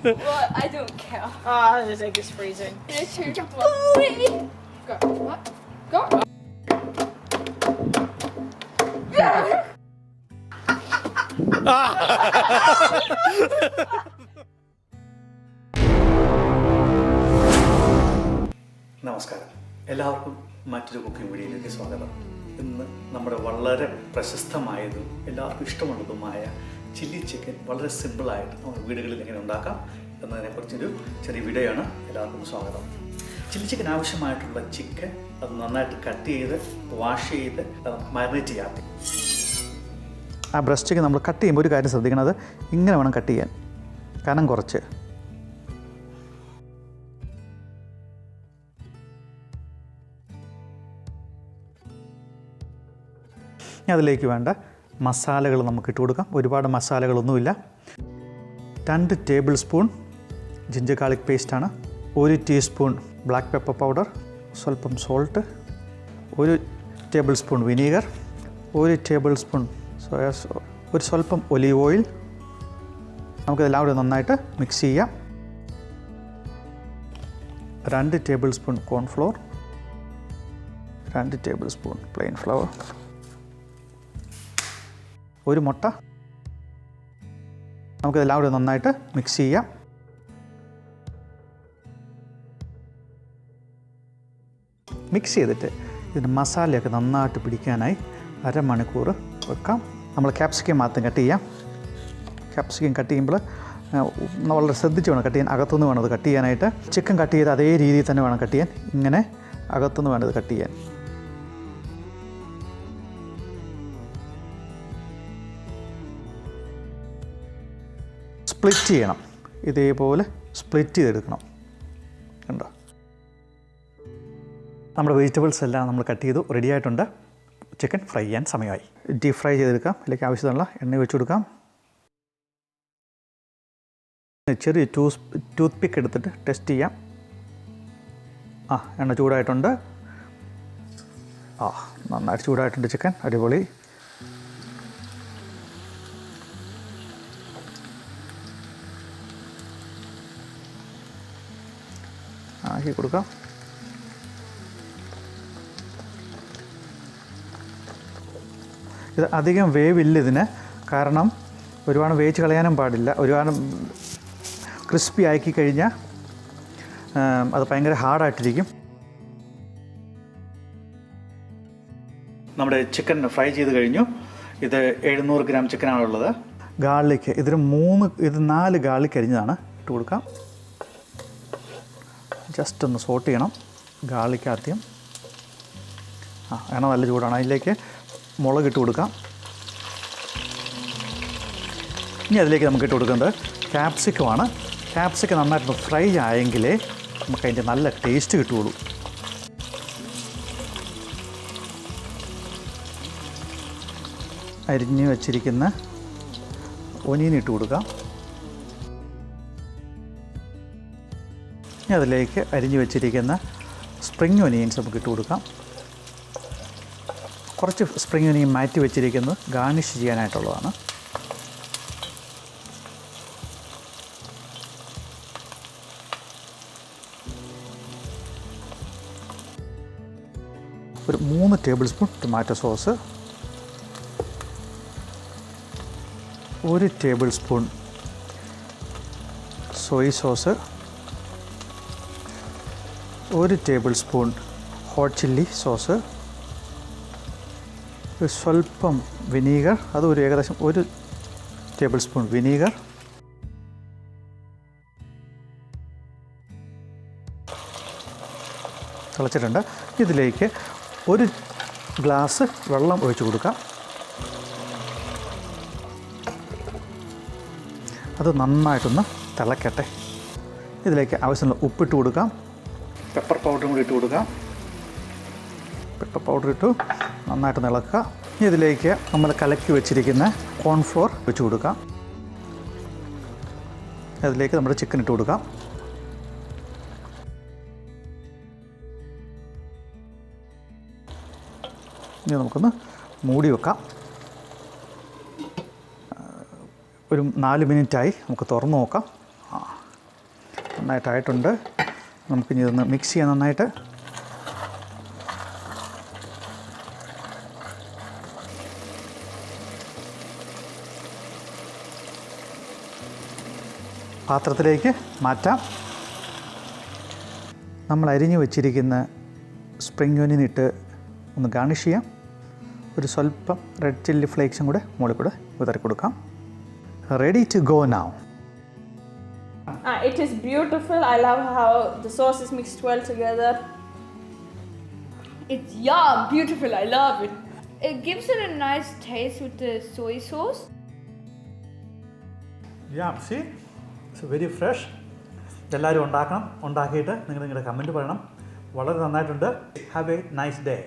Well, I don't care. This egg is freezing. Go. What? Go. നമസ്കാരം, എല്ലാവർക്കും മറ്റൊരു cooking വീഡിയോയിലേക്ക് സ്വാഗതം. ഇന്ന് നമ്മുടെ വളരെ പ്രശസ്തമായതും എല്ലാവർക്കും ഇഷ്ടമുള്ളതുമായ ചില്ലി ചിക്കൻ വളരെ സിമ്പിളായിട്ട് നമ്മുടെ വീടുകളിൽ എങ്ങനെ ഉണ്ടാക്കാം എന്നതിനെക്കുറിച്ചൊരു ചെറിയ വീഡിയോയാണ്. എല്ലാവർക്കും സ്വാഗതം. ചില്ലി ചിക്കൻ ആവശ്യമായിട്ടുള്ള ചിക്കൻ അത് നന്നായിട്ട് കട്ട് ചെയ്ത് വാഷ് ചെയ്ത് മാരിനേറ്റ് ചെയ്യാം. ആ ബ്രസ്റ്റ് ചിക്കൻ നമ്മൾ കട്ട് ചെയ്യുമ്പോൾ ഒരു കാര്യം ശ്രദ്ധിക്കണം, ഇങ്ങനെ വേണം കട്ട് ചെയ്യാൻ, കനം കുറച്ച്. അതിലേക്ക് വേണ്ട മസാലകൾ നമുക്ക് ഇട്ട് കൊടുക്കാം. ഒരുപാട് മസാലകളൊന്നുമില്ല. 2 ടേബിൾ സ്പൂൺ ജിഞ്ചർ ഗാർലിക് പേസ്റ്റാണ്, 1 ടീസ്പൂൺ ബ്ലാക്ക് പെപ്പർ പൗഡർ, സ്വല്പം salt, 1 tablespoon vinegar, 1 tablespoon soya sauce, ഒരു സ്വല്പം ഒലീവ് ഓയിൽ. നമുക്കിതെല്ലാം കൂടി നന്നായിട്ട് മിക്സ് ചെയ്യാം. 2 tablespoon cornflour, 2 tablespoon plain flour, 1 മുട്ട. നമുക്കിതെല്ലാം കൂടി നന്നായിട്ട് മിക്സ് ചെയ്യാം. മിക്സ് ചെയ്തിട്ട് ഇതിൻ്റെ മസാലയൊക്കെ നന്നായിട്ട് പിടിക്കാനായി അരമണിക്കൂർ വെക്കാം. നമ്മൾ ക്യാപ്സിക്കം മാത്രം കട്ട് ചെയ്യാം. ക്യാപ്സിക്കം കട്ട് ചെയ്യുമ്പോൾ വളരെ ശ്രദ്ധിച്ച് വേണം കട്ട് ചെയ്യാൻ. അകത്തുനിന്ന് വേണം അത് കട്ട് ചെയ്യാനായിട്ട്. ചിക്കൻ കട്ട് ചെയ്ത് അതേ രീതിയിൽ തന്നെ വേണം കട്ട് ചെയ്യാൻ. ഇങ്ങനെ അകത്തുനിന്ന് വേണം ഇത് കട്ട് ചെയ്യാൻ. സ്പ്ലിറ്റ് ചെയ്യണം. ഇതേപോലെ സ്പ്ലിറ്റ് ചെയ്തെടുക്കണം. കണ്ടോ, നമ്മുടെ വെജിറ്റബിൾസ് എല്ലാം നമ്മൾ കട്ട് ചെയ്തു റെഡി ആയിട്ടുണ്ട്. ചിക്കൻ ഫ്രൈ ചെയ്യാൻ സമയമായി. ഡീപ് ഫ്രൈ ചെയ്തെടുക്കാം. അതിലേക്ക് ആവശ്യമുള്ള എണ്ണ വെച്ച് കൊടുക്കാം. ചെറിയ ടൂത്ത് പിക്ക് എടുത്തിട്ട് ടെസ്റ്റ് ചെയ്യാം. എണ്ണ ചൂടായിട്ടുണ്ട്. നന്നായിട്ട് ചൂടായിട്ടുണ്ട് ചിക്കൻ. അടിപൊളി. ആക്കി കൊടുക്കാം. ഇത് അധികം വേവില്ല ഇതിന്, കാരണം ഒരുപാട് വേവിച്ച് കളയാനും പാടില്ല. ഒരുപാട് ക്രിസ്പി ആക്കി കഴിഞ്ഞാൽ അത് ഭയങ്കര ഹാർഡായിട്ടിരിക്കും. നമ്മുടെ ചിക്കൻ ഫ്രൈ ചെയ്ത് കഴിഞ്ഞു. ഇത് 700 ഗ്രാം ചിക്കനാണുള്ളത്. ഗാർലിക്ക് ഇത് 4 ഗാർലിക്ക് അരിഞ്ഞതാണ് ഇട്ട് കൊടുക്കാം. ജസ്റ്റ് ഒന്ന് സോട്ട് ചെയ്യണം ഗാർലിക്ക് ആദ്യം. എണ്ണ നല്ല ചൂടാണ്. അതിലേക്ക് മുളക് ഇട്ട് കൊടുക്കാം. ഇനി അതിലേക്ക് നമുക്ക് ഇട്ട് കൊടുക്കുന്നത് ക്യാപ്സിക്കമാണ്. ക്യാപ്സിക്കം നന്നായിട്ട് ഫ്രൈ ആയെങ്കിലേ നമുക്കതിൻ്റെ നല്ല ടേസ്റ്റ് കിട്ടുകയുള്ളൂ. അരിഞ്ഞ് വച്ചിരിക്കുന്ന ഒനിയൻ ഇട്ട് കൊടുക്കാം. ഇനി അതിലേക്ക് അരിഞ്ഞ് വെച്ചിരിക്കുന്ന സ്പ്രിംഗ് ഒനിയൻസ് നമുക്ക് ഇട്ട് കൊടുക്കാം. കുറച്ച് സ്പ്രിംഗ് ഒനിയൻ മാറ്റി വെച്ചിരിക്കുന്നത് ഗാർണിഷ് ചെയ്യാനായിട്ടുള്ളതാണ്. ഒരു 3 table spoon tomato sauce, 1 table spoon soya sauce, 1 table spoon hot chilli sauce, സ്വല്പം വിനീഗർ, അത് ഏകദേശം 1 ടേബിൾ സ്പൂൺ വിനീഗർ, തിളച്ചിട്ടുണ്ട്. ഇതിലേക്ക് 1 ഗ്ലാസ് വെള്ളം ഒഴിച്ച് കൊടുക്കാം. അത് നന്നായിട്ടൊന്ന് തിളക്കട്ടെ. ഇതിലേക്ക് ആവശ്യമുള്ള ഉപ്പിട്ട് കൊടുക്കാം. പെപ്പർ പൗഡറും കൂടി ഇട്ട് കൊടുക്കാം. പെപ്പർ പൗഡർ ഇട്ടു നന്നായിട്ട് ഇളക്കുക. ഇതിലേക്ക് നമ്മൾ കലക്കി വെച്ചിരിക്കുന്ന കോൺഫ്ലോർ വെച്ച് കൊടുക്കാം. അതിലേക്ക് നമ്മുടെ ചിക്കൻ ഇട്ട് കൊടുക്കാം. ഇനി നമുക്കൊന്ന് മൂടി വെക്കാം. ഒരു 4 മിനിറ്റായി. നമുക്ക് തുറന്ന് നോക്കാം. നന്നായിട്ടായിട്ടുണ്ട്. നമുക്കിനി ഇതൊന്ന് മിക്സ് ചെയ്യാം നന്നായിട്ട്. പാത്രത്തിലേക്ക് മാറ്റാം. നമ്മൾ അരിഞ്ഞു വെച്ചിരിക്കുന്ന സ്പ്രിംഗ് ഓനിയൻ ഇട്ട് ഒന്ന് ഗാർണിഷ് ചെയ്യാം. ഒരു സ്വല്പം റെഡ് ചില്ലി ഫ്ലേക്സും കൂടെ മുകളിൽ കൂടെ വിതറി കൊടുക്കാം. Ready to go now. It is beautiful. I love how the sauce is mixed well together. It's beautiful. I love it. It gives it a nice taste with the soy sauce. See, it's very fresh. എല്ലാവരും ഉണ്ടാക്കണം. ഉണ്ടാക്കിയിട്ട് നിങ്ങളുടെ comment പറയണം. വളരെ നന്നായിട്ടുണ്ട്. Have A nice day.